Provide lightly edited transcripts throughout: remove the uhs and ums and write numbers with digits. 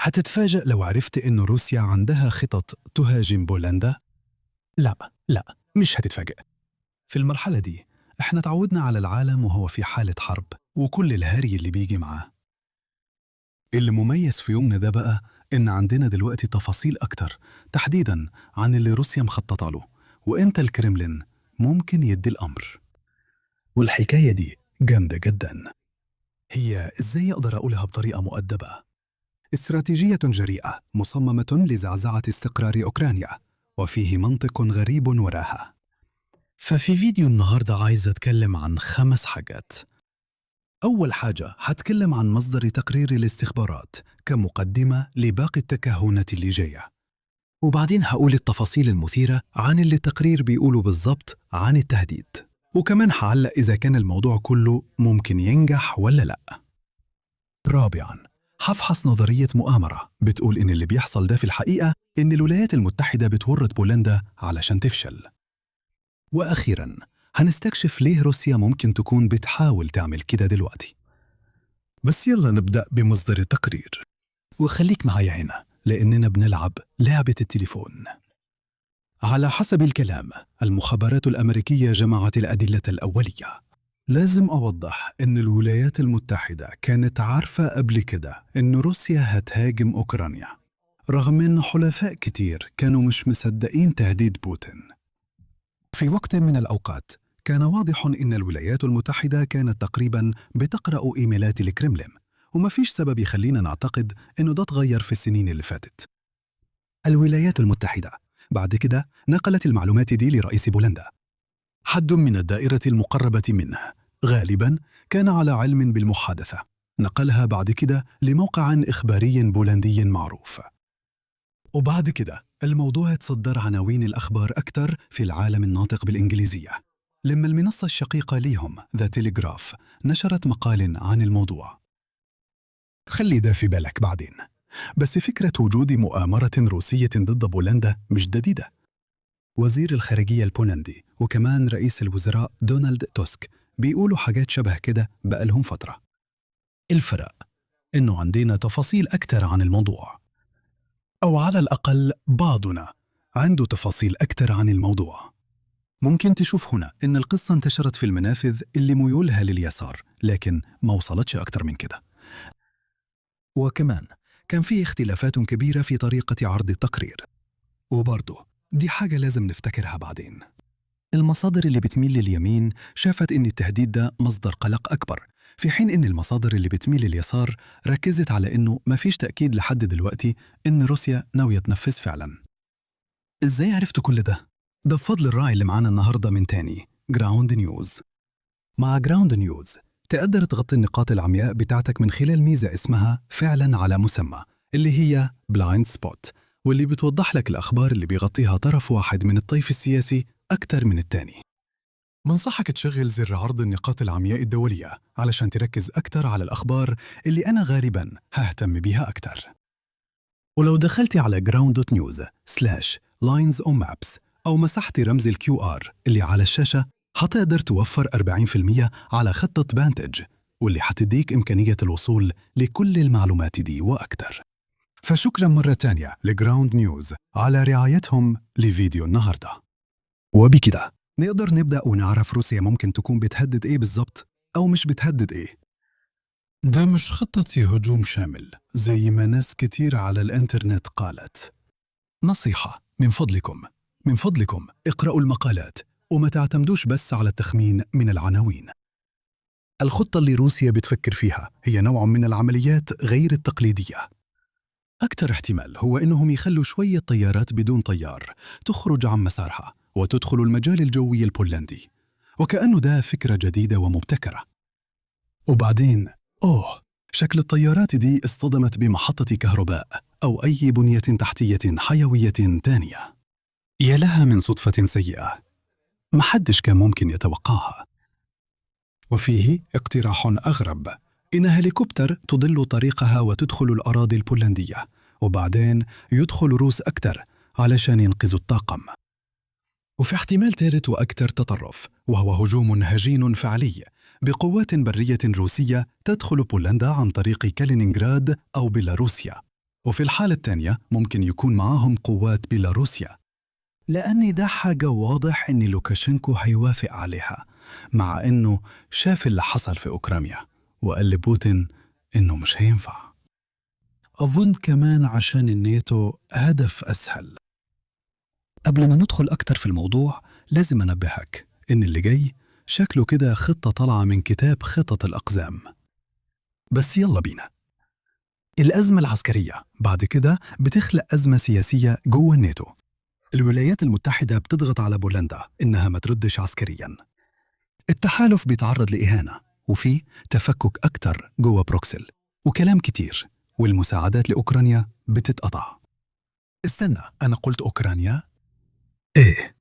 هتتفاجأ لو عرفت إن روسيا عندها خطط تهاجم بولندا؟ لا، مش هتتفاجأ. في المرحلة دي احنا تعودنا على العالم وهو في حالة حرب وكل الهري اللي بيجي معاه. اللي مميز في يومنا ده بقى إن عندنا دلوقتي تفاصيل أكتر تحديداً عن اللي روسيا مخططة له وإمتى الكرملين ممكن يدي الأمر. والحكاية دي جامدة جداً. هي إزاي أقدر أقولها بطريقة مؤدبة؟ استراتيجية جريئة مصممة لزعزعة استقرار أوكرانيا، وفيه منطق غريب وراها. ففي فيديو النهاردة عايز أتكلم عن 5 حاجات. أول حاجة هتكلم عن مصدر تقرير الاستخبارات كمقدمة لباقي التكهنات اللي جاية، وبعدين هقول التفاصيل المثيرة عن اللي التقرير بيقوله بالضبط عن التهديد، وكمان هعلق إذا كان الموضوع كله ممكن ينجح ولا لأ. رابعاً هفحص نظرية مؤامرة بتقول إن اللي بيحصل ده في الحقيقة إن الولايات المتحدة بتورط بولندا علشان تفشل. وأخيراً هنستكشف ليه روسيا ممكن تكون بتحاول تعمل كده دلوقتي. بس يلا نبدأ بمصدر التقرير، وخليك معايا هنا لأننا بنلعب لعبة التليفون. على حسب الكلام، المخابرات الأمريكية جمعت الأدلة الأولية. لازم أوضح إن الولايات المتحدة كانت عارفة قبل كده إن روسيا هتهاجم أوكرانيا، رغم إن حلفاء كتير كانوا مش مصدقين تهديد بوتين. في وقت من الأوقات كان واضح إن الولايات المتحدة كانت تقريباً بتقرأ إيميلات الكرملين، وما فيش سبب يخلينا نعتقد إنه ده اتغير في السنين اللي فاتت. الولايات المتحدة بعد كده نقلت المعلومات دي لرئيس بولندا. حد من الدائرة المقربة منه غالباً كان على علم بالمحادثة، نقلها بعد كده لموقع إخباري بولندي معروف. وبعد كده الموضوع اتصدر عناوين الأخبار أكتر في العالم الناطق بالإنجليزية، لما المنصة الشقيقة ليهم ذا تيليغراف نشرت مقال عن الموضوع. خلي ده في بالك بعدين. بس فكرة وجود مؤامرة روسية ضد بولندا مش جديدة. وزير الخارجية البولندي وكمان رئيس الوزراء دونالد توسك بيقولوا حاجات شبه كده بقالهم فترة. الفرق إنه عندنا تفاصيل أكتر عن الموضوع، أو على الأقل بعضنا عنده تفاصيل أكتر عن الموضوع. ممكن تشوف هنا إن القصة انتشرت في المنافذ اللي ميولها لليسار، لكن ما وصلتش أكتر من كده. وكمان كان في اختلافات كبيرة في طريقة عرض التقرير، وبرضه دي حاجة لازم نفتكرها بعدين. المصادر اللي بتميل لليمين شافت إن التهديد ده مصدر قلق أكبر، في حين إن المصادر اللي بتميل لليسار ركزت على إنه ما فيش تأكيد لحد دلوقتي إن روسيا ناوية تنفذ فعلاً. إزاي عرفتوا كل ده؟ ده بفضل الراعي اللي معانا النهاردة من تاني، جراوند نيوز. مع جراوند نيوز تقدر تغطي النقاط العمياء بتاعتك من خلال ميزة اسمها فعلاً على مسمى، اللي هي بلايند سبوت، واللي بتوضح لك الأخبار اللي بيغطيها طرف واحد من الطيف السياسي أكتر من التاني. منصحك تشغل زر عرض النقاط العمياء الدولية علشان تركز أكتر على الأخبار اللي أنا غالباً ههتم بيها أكتر. ولو دخلتي على ground.news/lines-on-maps أو مسحتي رمز QR اللي على الشاشة، هتقدر توفر 40% على خطة بانتج، واللي هتديك إمكانية الوصول لكل المعلومات دي وأكتر. فشكراً مرة تانية لجراوند نيوز على رعايتهم لفيديو النهاردة. وبكده نقدر نبدأ ونعرف روسيا ممكن تكون بتهدد إيه بالظبط أو مش بتهدد إيه. ده مش خطة هجوم شامل زي ما ناس كتير على الإنترنت قالت. نصيحة من فضلكم اقرأوا المقالات وما تعتمدوش بس على التخمين من العناوين. الخطة اللي روسيا بتفكر فيها هي نوع من العمليات غير التقليدية. أكثر احتمال هو إنهم يخلوا شوية طيارات بدون طيار تخرج عن مسارها وتدخل المجال الجوي البولندي، وكأنه ده فكرة جديدة ومبتكرة. وبعدين شكل الطيارات دي اصطدمت بمحطة كهرباء أو أي بنية تحتية حيوية تانية. يا لها من صدفة سيئة محدش كان ممكن يتوقعها. وفيه اقتراح أغرب، إن هليكوبتر تضل طريقها وتدخل الأراضي البولندية، وبعدين يدخل روس أكتر علشان ينقذوا الطاقم. وفي احتمال ثالث وأكثر تطرف، وهو هجوم هجين فعلي بقوات برية روسية تدخل بولندا عن طريق كالينينغراد أو بيلاروسيا، وفي الحالة الثانية ممكن يكون معاهم قوات بيلاروسيا، لأن ده حاجة واضح إن لوكاشينكو هيوافق عليها، مع إنه شاف اللي حصل في أوكرانيا وقال لبوتين إنه مش هينفع. أظن كمان عشان الناتو هدف أسهل. قبل ما ندخل أكتر في الموضوع لازم أنبهك إن اللي جاي شكله كده خطة طالعة من كتاب خطط الأقزام. بس يلا بينا. الأزمة العسكرية بعد كده بتخلق أزمة سياسية جوه الناتو. الولايات المتحدة بتضغط على بولندا إنها ما تردش عسكرياً. التحالف بيتعرض لإهانة، وفي تفكك أكتر جوه بروكسل، وكلام كتير، والمساعدات لأوكرانيا بتتقطع. استنى، أنا قلت أوكرانيا؟ إيه؟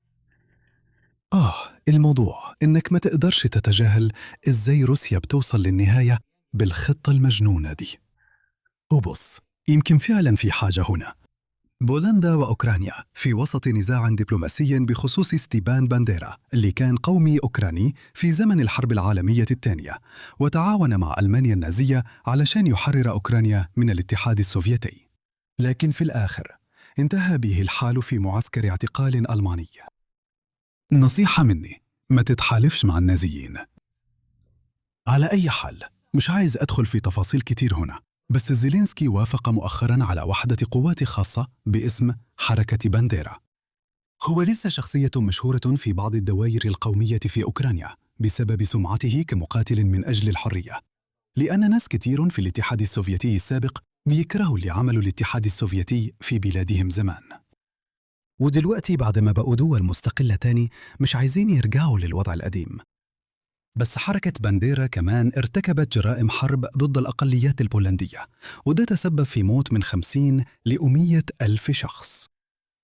الموضوع إنك ما تقدرش تتجاهل إزاي روسيا بتوصل للنهاية بالخطة المجنونة دي. وبص، يمكن فعلاً في حاجة هنا. بولندا وأوكرانيا في وسط نزاع دبلوماسي بخصوص ستيبان بانديرا اللي كان قومي أوكراني في زمن الحرب العالمية الثانية، وتعاون مع ألمانيا النازية علشان يحرر أوكرانيا من الاتحاد السوفيتي. لكن في الآخر انتهى به الحال في معسكر اعتقال ألماني. نصيحة مني، ما تتحالفش مع النازيين. على أي حال، مش عايز أدخل في تفاصيل كتير هنا، بس زيلينسكي وافق مؤخراً على وحدة قوات خاصة باسم حركة بانديرا. هو لسه شخصية مشهورة في بعض الدوائر القومية في أوكرانيا بسبب سمعته كمقاتل من أجل الحرية، لأن ناس كتير في الاتحاد السوفيتي السابق بيكرهوا اللي عملوا الاتحاد السوفيتي في بلادهم زمان، ودلوقتي بعد ما بقوا دول مستقلة تاني مش عايزين يرجعوا للوضع القديم. بس حركة بانديرا كمان ارتكبت جرائم حرب ضد الأقليات البولندية، وده تسبب في موت من 50 ل100 ألف شخص.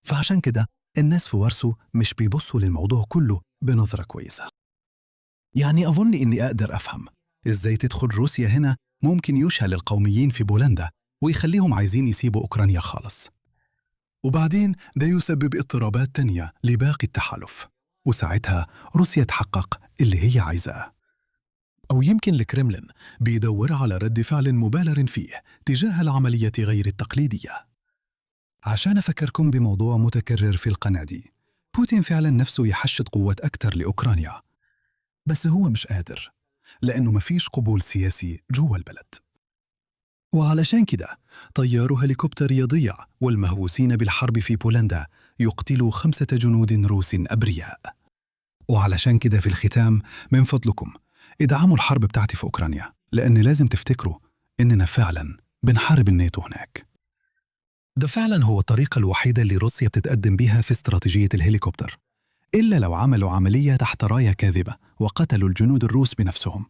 فعشان كده الناس في وارسو مش بيبصوا للموضوع كله بنظرة كويسة. يعني أظن إني أقدر أفهم إزاي تدخل روسيا هنا ممكن يشهل القوميين في بولندا ويخليهم عايزين يسيبوا أوكرانيا خالص، وبعدين ده يسبب اضطرابات تانية لباقي التحالف، وساعتها روسيا تحقق اللي هي عايزاه. أو يمكن الكرملين بيدور على رد فعل مبالغ فيه تجاه العملية غير التقليدية. عشان أفكركم بموضوع متكرر في القناة دي، بوتين فعلا نفسه يحشد قوات أكتر لأوكرانيا، بس هو مش قادر لأنه مفيش قبول سياسي جوا البلد. وعلشان كده طياروا هليكوبتر يضيع والمهووسين بالحرب في بولندا يقتلوا 5 جنود روس أبرياء. وعلشان كده في الختام، من فضلكم ادعموا الحرب بتاعتي في أوكرانيا، لأن لازم تفتكروا إننا فعلا بنحارب الناتو هناك. ده فعلا هو الطريقة الوحيدة اللي روسيا بتتقدم بيها في استراتيجية الهليكوبتر، إلا لو عملوا عملية تحت راية كاذبة وقتلوا الجنود الروس بنفسهم.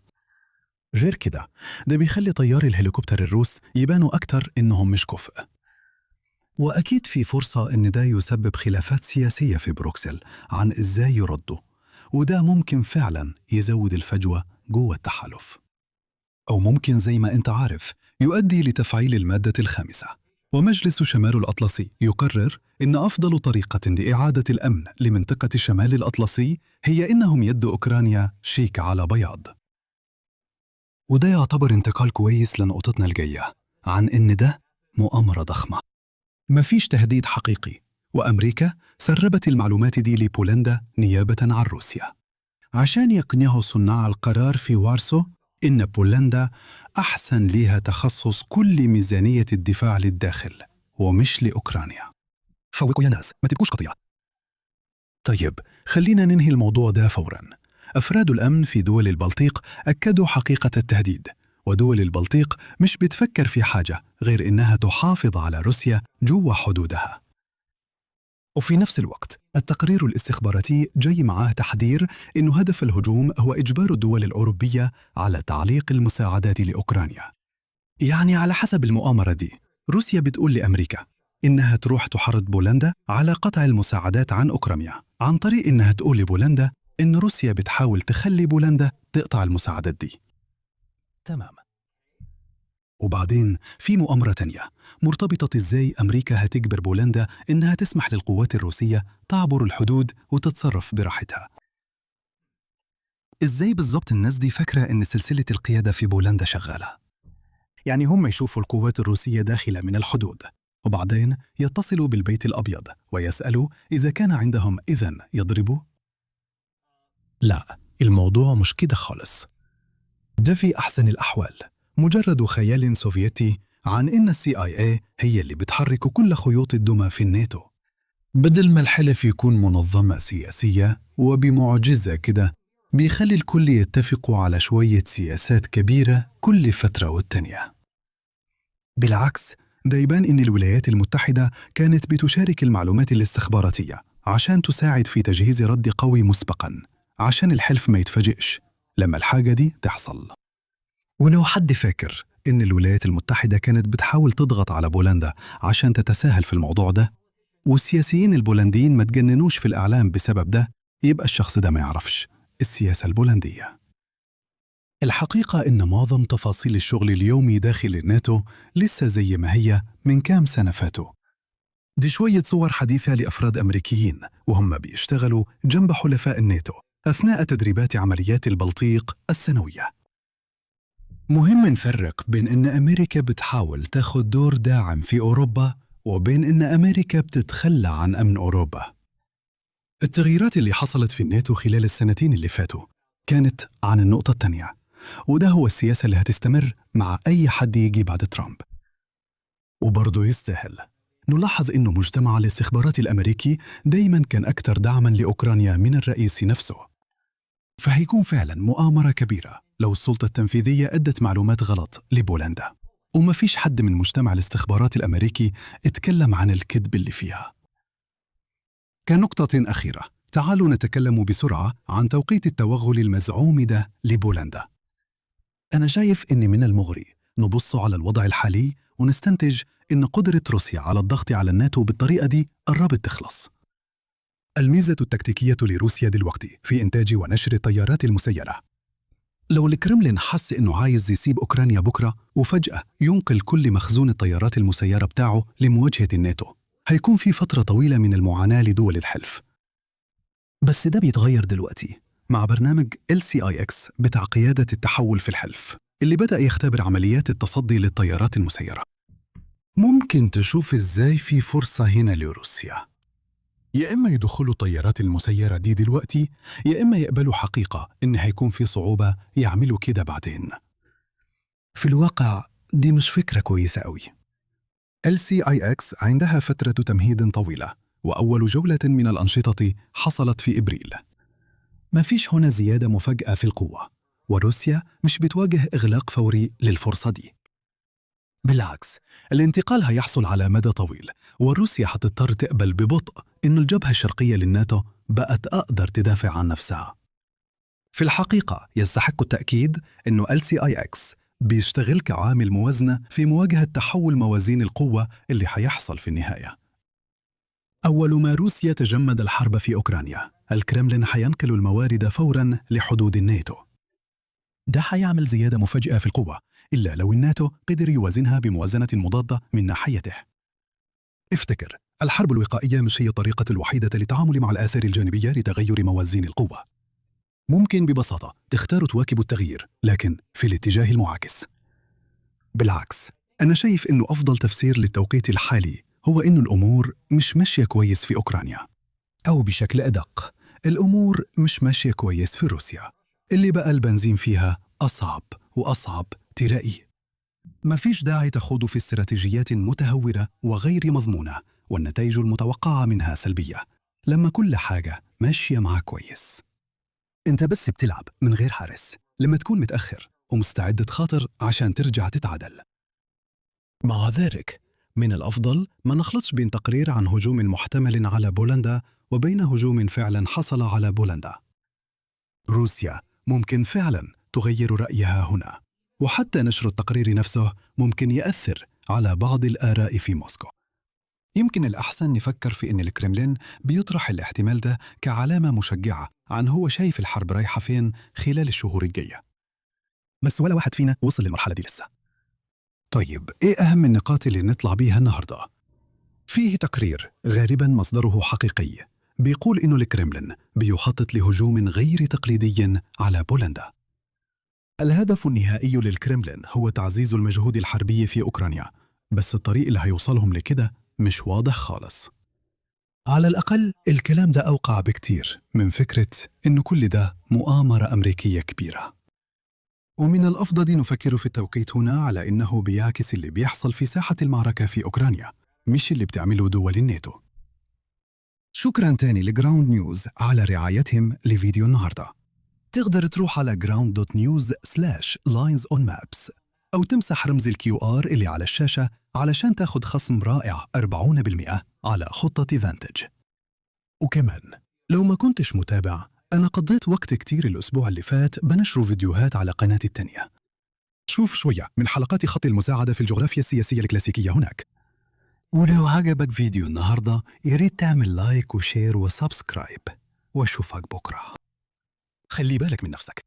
غير كده ده بيخلي طيار الهليكوبتر الروس يبانوا أكتر إنهم مش كفء. وأكيد في فرصة إن ده يسبب خلافات سياسية في بروكسل عن إزاي يردوا، وده ممكن فعلا يزود الفجوة جوه التحالف، أو ممكن زي ما أنت عارف يؤدي لتفعيل المادة الخامسة. ومجلس شمال الأطلسي يقرر إن أفضل طريقة لإعادة الأمن لمنطقة الشمال الأطلسي هي إنهم يدوا أوكرانيا شيك على بياض. وده يعتبر انتقال كويس لنقطتنا الجاية عن إن ده مؤامرة ضخمة، مفيش تهديد حقيقي، وأمريكا سربت المعلومات دي لبولندا نيابة عن روسيا عشان يقنعوا صناع القرار في وارسو إن بولندا أحسن ليها تخصص كل ميزانية الدفاع للداخل ومش لأوكرانيا. فوقوا يا ناس، ما تبقوش قطيع. طيب خلينا ننهي الموضوع ده فوراً. أفراد الأمن في دول البلطيق أكدوا حقيقة التهديد، ودول البلطيق مش بتفكر في حاجة غير إنها تحافظ على روسيا جوا حدودها. وفي نفس الوقت التقرير الاستخباراتي جاي معاه تحذير إنه هدف الهجوم هو إجبار الدول الأوروبية على تعليق المساعدات لأوكرانيا. يعني على حسب المؤامرة دي، روسيا بتقول لأمريكا إنها تروح تحرض بولندا على قطع المساعدات عن أوكرانيا، عن طريق إنها تقول لبولندا إن روسيا بتحاول تخلي بولندا تقطع المساعدات دي. تمام. وبعدين في مؤامرة تانية مرتبطة إزاي أمريكا هتجبر بولندا إنها تسمح للقوات الروسية تعبر الحدود وتتصرف براحتها. إزاي بالضبط الناس دي فاكرة إن سلسلة القيادة في بولندا شغالة؟ يعني هم يشوفوا القوات الروسية داخلة من الحدود وبعدين يتصلوا بالبيت الأبيض ويسألوا إذا كان عندهم إذن يضربوا؟ لا، الموضوع مش كده خالص. ده في أحسن الأحوال مجرد خيال سوفيتي عن إن CIA هي اللي بتحرك كل خيوط الدمى في الناتو، بدل ما الحلف يكون منظمة سياسية وبمعجزة كده بيخلي الكل يتفقوا على شوية سياسات كبيرة كل فترة والتانية. بالعكس، ده يبان إن الولايات المتحدة كانت بتشارك المعلومات الاستخباراتية عشان تساعد في تجهيز رد قوي مسبقاً عشان الحلف ما يتفاجئش لما الحاجة دي تحصل. ولو حد فاكر إن الولايات المتحدة كانت بتحاول تضغط على بولندا عشان تتساهل في الموضوع ده، والسياسيين البولنديين ما تجننوش في الإعلام بسبب ده، يبقى الشخص ده ما يعرفش السياسة البولندية. الحقيقة إن معظم تفاصيل الشغل اليومي داخل الناتو لسه زي ما هي من كام سنة فاتوا. دي شوية صور حديثة لأفراد أمريكيين وهم بيشتغلوا جنب حلفاء الناتو أثناء تدريبات عمليات البلطيق السنوية. مهم نفرق بين إن أمريكا بتحاول تاخد دور داعم في أوروبا وبين إن أمريكا بتتخلى عن أمن أوروبا. التغييرات اللي حصلت في الناتو خلال السنتين اللي فاتوا كانت عن النقطة التانية، وده هو السياسة اللي هتستمر مع أي حد يجي بعد ترامب. وبرضه يستاهل نلاحظ إنه مجتمع الاستخبارات الأمريكي دايماً كان أكثر دعماً لأوكرانيا من الرئيس نفسه. فهيكون فعلاً مؤامرة كبيرة لو السلطة التنفيذية أدت معلومات غلط لبولندا، وما فيش حد من مجتمع الاستخبارات الأمريكي اتكلم عن الكذب اللي فيها. كنقطة أخيرة، تعالوا نتكلم بسرعة عن توقيت التوغل المزعوم ده لبولندا. أنا شايف إن من المغري نبص على الوضع الحالي ونستنتج إن قدرة روسيا على الضغط على الناتو بالطريقة دي قربت تخلص. الميزة التكتيكية لروسيا دلوقتي في إنتاج ونشر الطيارات المسيرة. لو الكرملين حس إنه عايز يسيب أوكرانيا بكرة وفجأة ينقل كل مخزون الطيارات المسيرة بتاعه لمواجهة الناتو، هيكون في فترة طويلة من المعاناة لدول الحلف. بس ده بيتغير دلوقتي مع برنامج LCIX بتاع قيادة التحول في الحلف اللي بدأ يختبر عمليات التصدي للطيارات المسيرة. ممكن تشوف إزاي في فرصة هنا لروسيا، يا إما يدخلوا الطيارات المسيرة دي دلوقتي، يا إما يقبلوا حقيقة إن هيكون في صعوبة يعملوا كده بعدين. في الواقع دي مش فكرة كويسة قوي. LCIX عندها فترة تمهيد طويلة، وأول جولة من الأنشطة حصلت في إبريل. ما فيش هنا زيادة مفاجئة في القوة، وروسيا مش بتواجه إغلاق فوري للفرصة دي. بالعكس، الانتقال هيحصل على مدى طويل، وروسيا هتضطر تقبل ببطء إن الجبهة الشرقية للناتو بقت أقدر تدافع عن نفسها. في الحقيقة يستحق التأكيد إنه LCIX بيشتغل كعامل موازنة في مواجهة تحول موازين القوة اللي هيحصل في النهاية. أول ما روسيا تجمد الحرب في أوكرانيا، الكرملين هينقل الموارد فوراً لحدود الناتو. ده هيعمل زيادة مفاجئة في القوة، إلا لو الناتو قدر يوازنها بموازنة مضادة من ناحيته. افتكر، الحرب الوقائية مش هي الطريقة الوحيدة للتعامل مع الآثار الجانبية لتغير موازين القوة. ممكن ببساطة تختار تواكب التغيير، لكن في الاتجاه المعاكس. بالعكس، أنا شايف إنه أفضل تفسير للتوقيت الحالي هو إنه الأمور مش ماشية كويس في أوكرانيا، أو بشكل أدق، الأمور مش ماشية كويس في روسيا، اللي بقى البنزين فيها أصعب وأصعب تلاقيه. مفيش داعي تخوض في استراتيجيات متهورة وغير مضمونة والنتائج المتوقعة منها سلبية لما كل حاجة ماشية معك كويس. انت بس بتلعب من غير حارس لما تكون متأخر ومستعد تخاطر عشان ترجع تتعادل. مع ذلك، من الأفضل ما نخلطش بين تقرير عن هجوم محتمل على بولندا وبين هجوم فعلا حصل على بولندا. روسيا ممكن فعلا تغير رأيها هنا، وحتى نشر التقرير نفسه ممكن يأثر على بعض الآراء في موسكو. يمكن الأحسن نفكر في إن الكرملين بيطرح الاحتمال ده كعلامة مشجعة عن هو شايف الحرب رايحة فين خلال الشهور الجاية. بس ولا واحد فينا وصل للمرحلة دي لسه. طيب، إيه أهم النقاط اللي نطلع بيها النهاردة؟ فيه تقرير غالباً مصدره حقيقي بيقول إنه الكرملين بيخطط لهجوم غير تقليدي على بولندا. الهدف النهائي للكرملين هو تعزيز المجهود الحربي في أوكرانيا بس الطريق اللي هيوصلهم لكده مش واضح خالص. على الأقل الكلام ده أوقع بكتير من فكرة إن كل ده مؤامرة أمريكية كبيرة. ومن الأفضل نفكر في التوقيت هنا على إنه بيعكس اللي بيحصل في ساحة المعركة في أوكرانيا، مش اللي بتعمله دول الناتو. شكراً تاني لجراوند نيوز على رعايتهم لفيديو النهاردة. تقدر تروح على ground.news/linesonmaps أو تمسح رمز الQR اللي على الشاشة علشان تاخد خصم رائع 40% على خطة فانتج. وكمان لو ما كنتش متابع، أنا قضيت وقت كتير الأسبوع اللي فات بنشر فيديوهات على قناتي التانية. شوف شوية من حلقات خط المساعدة في الجغرافيا السياسية الكلاسيكية هناك. ولو عجبك فيديو النهاردة ياريت تعمل لايك وشير وسبسكرايب، واشوفك بكرة. خلي بالك من نفسك.